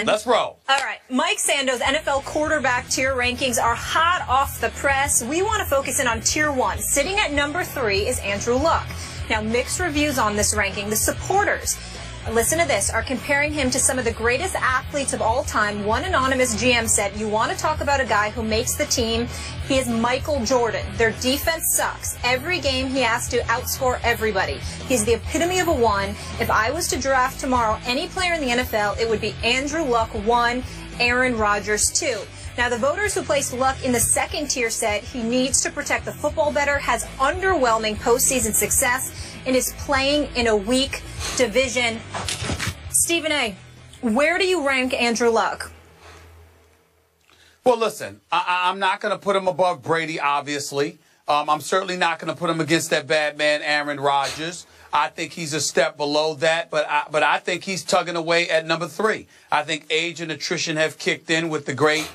Let's roll. All right. Mike Sando's NFL quarterback tier rankings are hot off the press. We want to focus in on tier 1. Sitting at number 3 is Andrew Luck. Now, mixed reviews on this ranking. The supporters, listen to this, are comparing him to some of the greatest athletes of all time. One anonymous GM said, you want to talk about a guy who makes the team. He is Michael Jordan. Their defense sucks. Every game he has to outscore everybody. He's the epitome of a 1. If I was to draft tomorrow any player in the NFL, it would be Andrew Luck 1, Aaron Rodgers 2. Now, the voters who placed Luck in the second tier said he needs to protect the football better, has underwhelming postseason success, and is playing in a weak division. Stephen A., where do you rank Andrew Luck? Well, listen, I'm not going to put him above Brady, obviously. I'm certainly not going to put him against that bad man, Aaron Rodgers. I think he's a step below that, but I think he's tugging away at number 3. I think age and attrition have kicked in with the great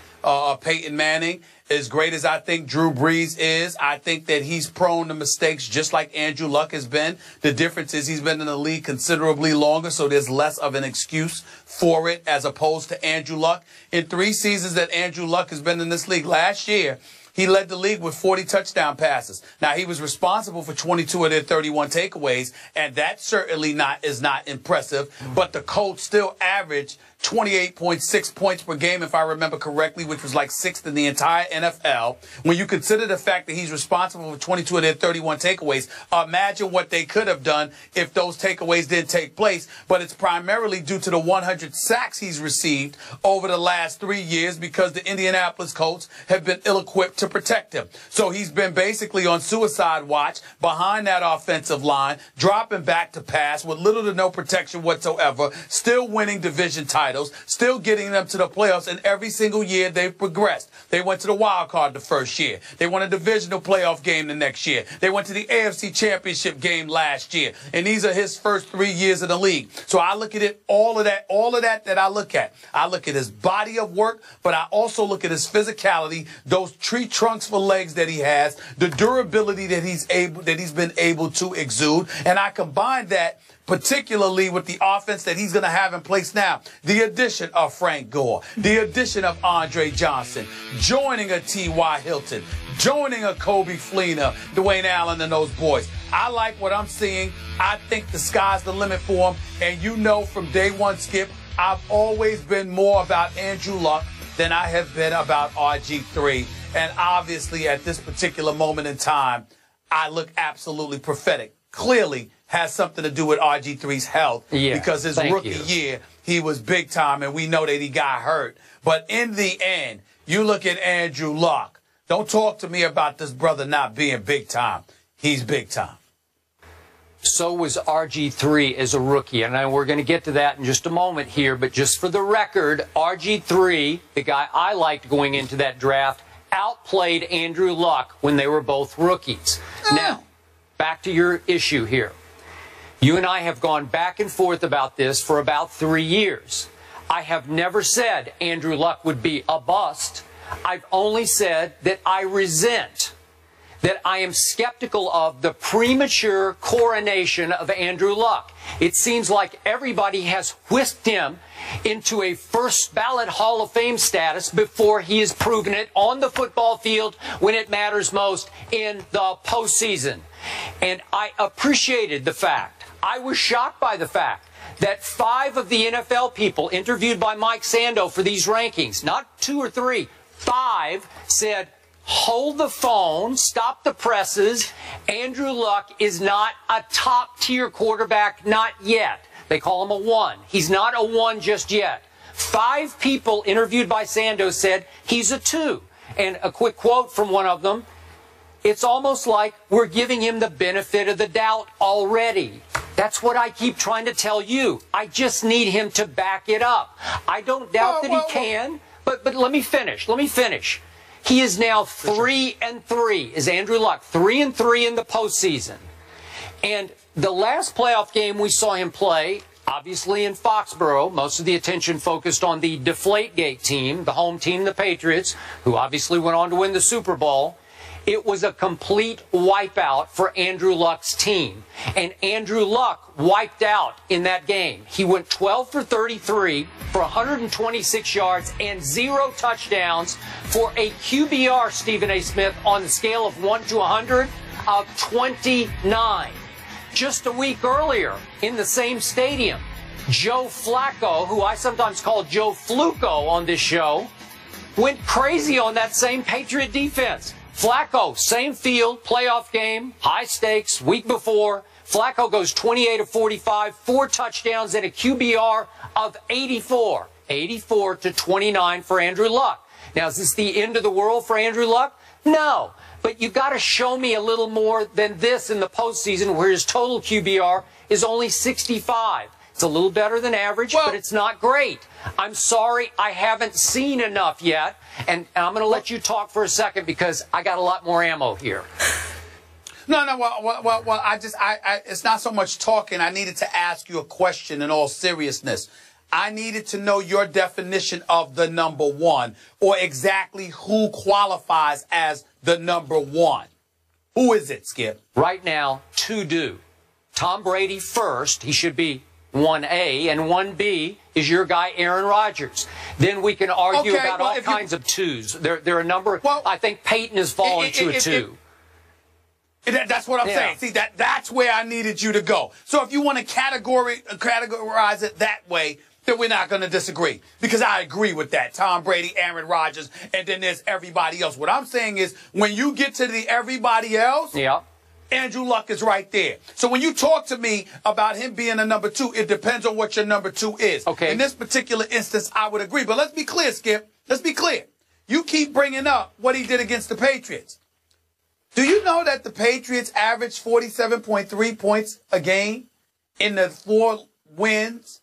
Peyton Manning. As great as I think Drew Brees is, I think that he's prone to mistakes just like Andrew Luck has been. The difference is he's been in the league considerably longer, so there's less of an excuse for it as opposed to Andrew Luck. In 3 seasons that Andrew Luck has been in this league, last year, he led the league with 40 touchdown passes. Now, he was responsible for 22 of their 31 takeaways, and that certainly is not impressive. But the Colts still averaged 28.6 points per game, if I remember correctly, which was like 6th in the entire NFL. When you consider the fact that he's responsible for 22 of their 31 takeaways, imagine what they could have done if those takeaways didn't take place. But it's primarily due to the 100 sacks he's received over the last 3 years because the Indianapolis Colts have been ill-equipped to protect him. So he's been basically on suicide watch behind that offensive line, dropping back to pass with little to no protection whatsoever, still winning division titles, still getting them to the playoffs, and every single year they've progressed. They went to the wild card the first year. They won a divisional playoff game the next year. They went to the AFC Championship game last year. And these are his first 3 years in the league. So I look at it, all of that I look at. I look at his body of work, but I also look at his physicality, those tree trunks for legs that he has, the durability that he's been able to exude, and I combine that particularly with the offense that he's going to have in place now. The addition of Frank Gore, the addition of Andre Johnson, joining a T.Y. Hilton, joining a Kobe Fleener, Dwayne Allen, and those boys. I like what I'm seeing. I think the sky's the limit for him. And you know from day one, Skip, I've always been more about Andrew Luck than I have been about RG3. And obviously at this particular moment in time, I look absolutely prophetic. Clearly has something to do with RG3's health because his rookie year, he was big time, and we know that he got hurt. But in the end, you look at Andrew Luck. Don't talk to me about this brother not being big time. He's big time. So was RG3 as a rookie. And we're going to get to that in just a moment here. But just for the record, RG3, the guy I liked going into that draft, outplayed Andrew Luck when they were both rookies. Now, back to your issue here. You and I have gone back and forth about this for about 3 years. I have never said Andrew Luck would be a bust. I've only said that I resent, that I am skeptical of the premature coronation of Andrew Luck. It seems like everybody has whisked him into a first ballot Hall of Fame status before he has proven it on the football field when it matters most in the postseason. And I appreciated the fact, I was shocked by the fact that 5 of the NFL people interviewed by Mike Sando for these rankings, not 2 or 3, 5 said, hold the phone, stop the presses. Andrew Luck is not a top-tier quarterback, not yet. They call him a 1. He's not a 1 just yet. 5 people interviewed by Sando said he's a 2. And a quick quote from one of them, it's almost like we're giving him the benefit of the doubt already. That's what I keep trying to tell you. I just need him to back it up. I don't doubt that he can, but let me finish. Let me finish. He is now 3-3, is Andrew Luck. 3-3 in the postseason. And the last playoff game we saw him play, obviously in Foxborough, most of the attention focused on the Deflategate team, the home team, the Patriots, who obviously went on to win the Super Bowl. It was a complete wipeout for Andrew Luck's team. And Andrew Luck wiped out in that game. He went 12 for 33 for 126 yards and 0 touchdowns for a QBR, Stephen A. Smith, on the scale of 1 to 100 of 29. Just a week earlier in the same stadium, Joe Flacco, who I sometimes call Joe Fluco on this show, went crazy on that same Patriot defense. Flacco, same field, playoff game, high stakes, week before. Flacco goes 28 of 45, 4 touchdowns and a QBR of 84. 84 to 29 for Andrew Luck. Now, is this the end of the world for Andrew Luck? No. But you got to show me a little more than this in the postseason, where his total QBR is only 65. It's a little better than average, but it's not great. I'm sorry, I haven't seen enough yet. And I'm going to let you talk for a second because I got a lot more ammo here. No, it's not so much talking. I needed to ask you a question in all seriousness. I needed to know your definition of the number one, or exactly who qualifies as the number one. Who is it, Skip? Right now, 2 do. Tom Brady first. He should be 1A, and 1B is your guy, Aaron Rodgers. Then we can argue about all kinds of 2s. There are a number. I think Peyton has fallen to a 2. That's what I'm saying. See, that's where I needed you to go. So if you want to categorize it that way, then we're not going to disagree. Because I agree with that. Tom Brady, Aaron Rodgers, and then there's everybody else. What I'm saying is, when you get to the everybody else, Andrew Luck is right there. So when you talk to me about him being a number 2, it depends on what your number 2 is. Okay. In this particular instance, I would agree. But let's be clear, Skip. Let's be clear. You keep bringing up what he did against the Patriots. Do you know that the Patriots averaged 47.3 points a game in the 4 wins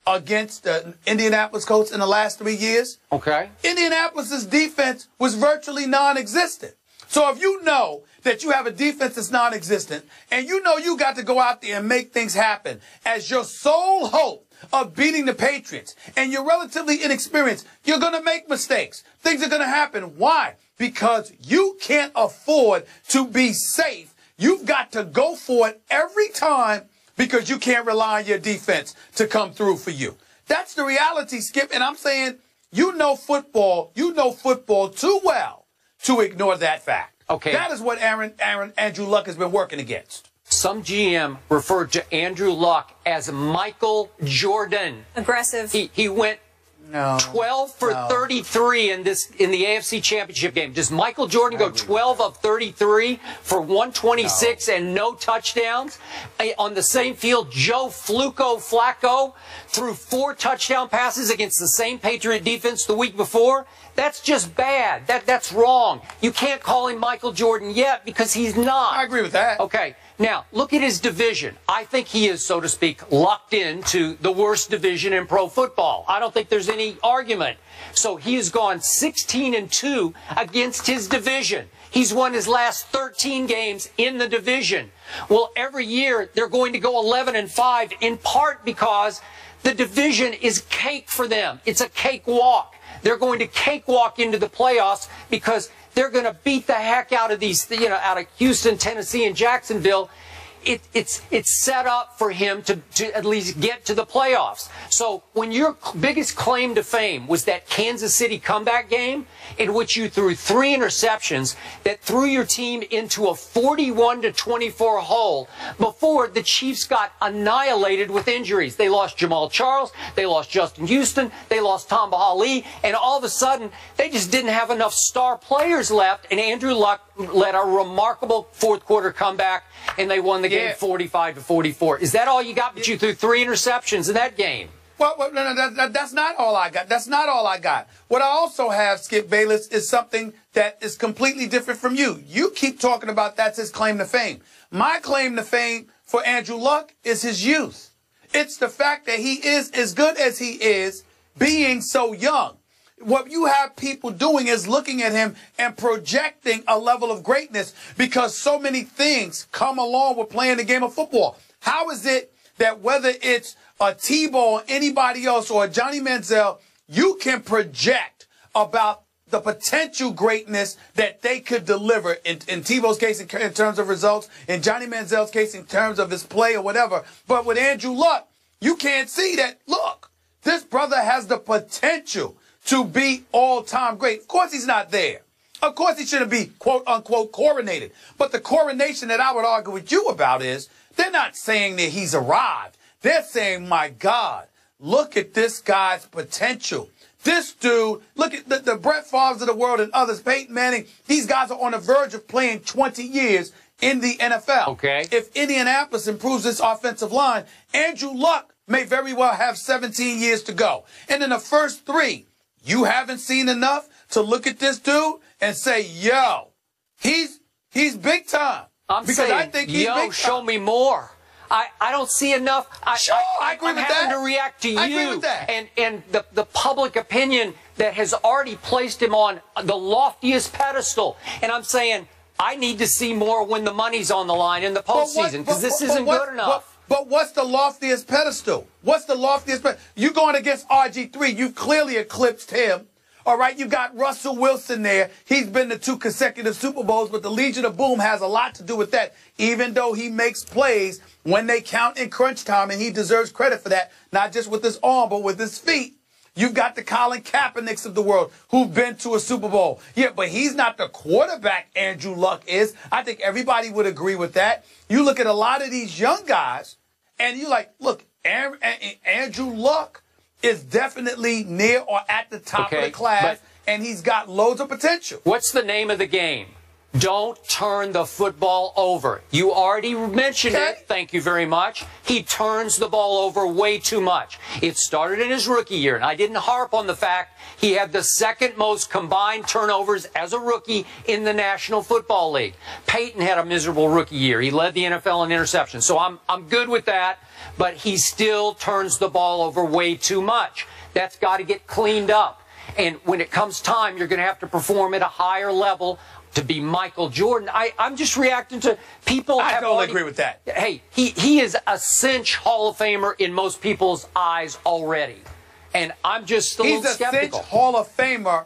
against the Indianapolis Colts in the last 3 years? Okay. Indianapolis's defense was virtually non-existent. So if you know that you have a defense that's non-existent, and you know you got to go out there and make things happen as your sole hope of beating the Patriots, and you're relatively inexperienced, you're going to make mistakes. Things are going to happen. Why? Because you can't afford to be safe. You've got to go for it every time, because you can't rely on your defense to come through for you. That's the reality, Skip. And I'm saying, you know football too well to ignore that fact. Okay. That is what Andrew Luck has been working against. Some GM referred to Andrew Luck as Michael Jordan. Aggressive. He went 12 for 33 in the AFC Championship game. Does Michael Jordan go 12 of 33 for 126 and no touchdowns? On the same field, Joe Flacco threw 4 touchdown passes against the same Patriot defense the week before. That's just bad. That's wrong. You can't call him Michael Jordan yet because he's not. I agree with that. Okay. Now, look at his division. I think he is, so to speak, locked into the worst division in pro football. I don't think there's any argument. So he has gone 16-2 against his division. He's won his last 13 games in the division. Well, every year they're going to go 11-5, in part because the division is cake for them. It's a cakewalk. They're going to cakewalk into the playoffs because they're going to beat the heck out of these, out of Houston, Tennessee, and Jacksonville. It's set up for him to at least get to the playoffs. So when your biggest claim to fame was that Kansas City comeback game in which you threw 3 interceptions that threw your team into a 41-24 hole before the Chiefs got annihilated with injuries. They lost Jamal Charles, they lost Justin Houston, they lost Tom Bahali, and all of a sudden they just didn't have enough star players left, and Andrew Luck led a remarkable fourth-quarter comeback, and they won the game 45-44. Is that all you got? But you threw 3 interceptions in that game. Well, no, that's not all I got. That's not all I got. What I also have, Skip Bayless, is something that is completely different from you. You keep talking about that's his claim to fame. My claim to fame for Andrew Luck is his youth. It's the fact that he is as good as he is being so young. What you have people doing is looking at him and projecting a level of greatness because so many things come along with playing the game of football. How is it that whether it's a Tebow or anybody else or a Johnny Manziel, you can project about the potential greatness that they could deliver in Tebow's case in terms of results, in Johnny Manziel's case in terms of his play or whatever. But with Andrew Luck, you can't see that. Look, this brother has the potential to be all-time great. Of course he's not there. Of course he shouldn't be, quote-unquote, coronated. But the coronation that I would argue with you about is they're not saying that he's arrived. They're saying, my God, look at this guy's potential. This dude, look at the Brett Favres of the world and others, Peyton Manning. These guys are on the verge of playing 20 years in the NFL. Okay. If Indianapolis improves this offensive line, Andrew Luck may very well have 17 years to go. And in the first 3, you haven't seen enough to look at this dude and say, yo, he's big time. I'm saying, I think he's big time. Show me more. I don't see enough. I agree with that. I'm having to react to you. I agree with that. And the public opinion that has already placed him on the loftiest pedestal. And I'm saying, I need to see more when the money's on the line in the postseason, because this isn't good enough. But what's the loftiest pedestal? What's the loftiest pedestal? You going against RG3. You've clearly eclipsed him. All right, you got Russell Wilson there. He's been to 2 consecutive Super Bowls, but the Legion of Boom has a lot to do with that, even though he makes plays when they count in crunch time, and he deserves credit for that, not just with his arm, but with his feet. You've got the Colin Kaepernicks of the world who've been to a Super Bowl. Yeah, but he's not the quarterback Andrew Luck is. I think everybody would agree with that. You look at a lot of these young guys, and you're like, look, Andrew Luck is definitely near or at the top of the class, and he's got loads of potential. What's the name of the game? Don't turn the football over. You already mentioned it. Thank you very much. He turns the ball over way too much. It started in his rookie year, and I didn't harp on the fact he had the second most combined turnovers as a rookie in the National Football League. Peyton had a miserable rookie year. He led the NFL in interceptions. So I'm good with that, but he still turns the ball over way too much. That's got to get cleaned up. And when it comes time, you're going to have to perform at a higher level to be Michael Jordan. I'm just reacting to people. I totally agree with that. Hey, he is a cinch Hall of Famer in most people's eyes already. And I'm just a little skeptical. He's a cinch Hall of Famer.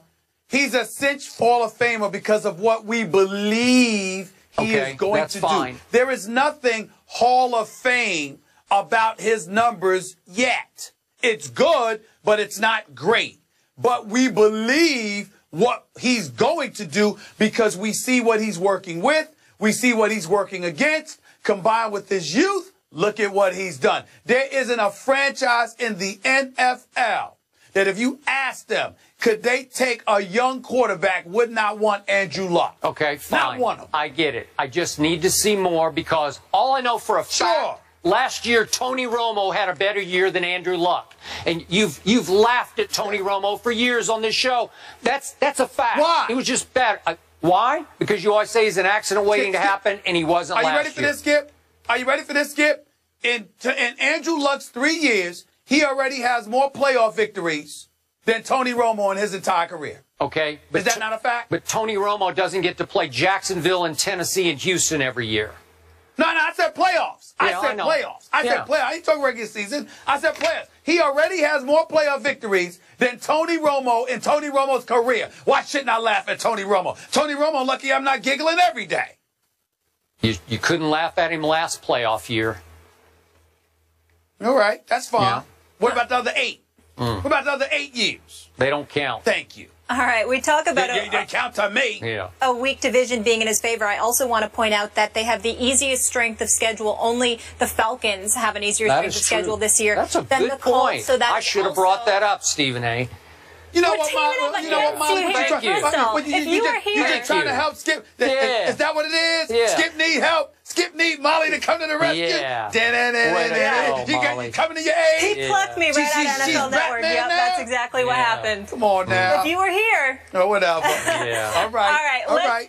He's a cinch Hall of Famer because of what we believe he is going to do. There is nothing Hall of Fame about his numbers yet. It's good, but it's not great. But we believe what he's going to do because we see what he's working with. We see what he's working against. Combined with his youth, look at what he's done. There isn't a franchise in the NFL that if you ask them, could they take a young quarterback, would not want Andrew Luck. Okay, fine. Not one of them. I get it. I just need to see more because all I know for a fact, last year, Tony Romo had a better year than Andrew Luck. And you've laughed at Tony Romo for years on this show. That's a fact. Why? He was just better. Why? Because you always say he's an accident waiting to happen, and he wasn't last year. Are you ready for this, Skip? Are you ready for this, Skip? In Andrew Luck's 3 years, he already has more playoff victories than Tony Romo in his entire career. Okay. Is that not a fact? But Tony Romo doesn't get to play Jacksonville and Tennessee and Houston every year. No, I said playoffs. I said playoffs. I said playoffs. I ain't talking regular season. I said playoffs. He already has more playoff victories than Tony Romo in Tony Romo's career. Why shouldn't I laugh at Tony Romo? Tony Romo, lucky I'm not giggling every day. You couldn't laugh at him last playoff year. All right, that's fine. Yeah. What about the other 8? What about the other 8 years? They don't count. Thank you. All right, we talk about they count to me. Yeah. A weak division being in his favor. I also want to point out that they have the easiest strength of schedule. Only the Falcons have an easier strength of schedule this year than the Colts. So I should have brought that up, Stephen A. You know what, Molly? You're just trying to help Skip. Yeah. Is that what it is? Yeah. Skip need help. Skip need Molly to come to the rescue. Yeah. You coming to your aid. He plucked me right out of NFL Network. Yep, that's exactly what happened. Come on now. If you were here. Or whatever. Yeah. All right. All right.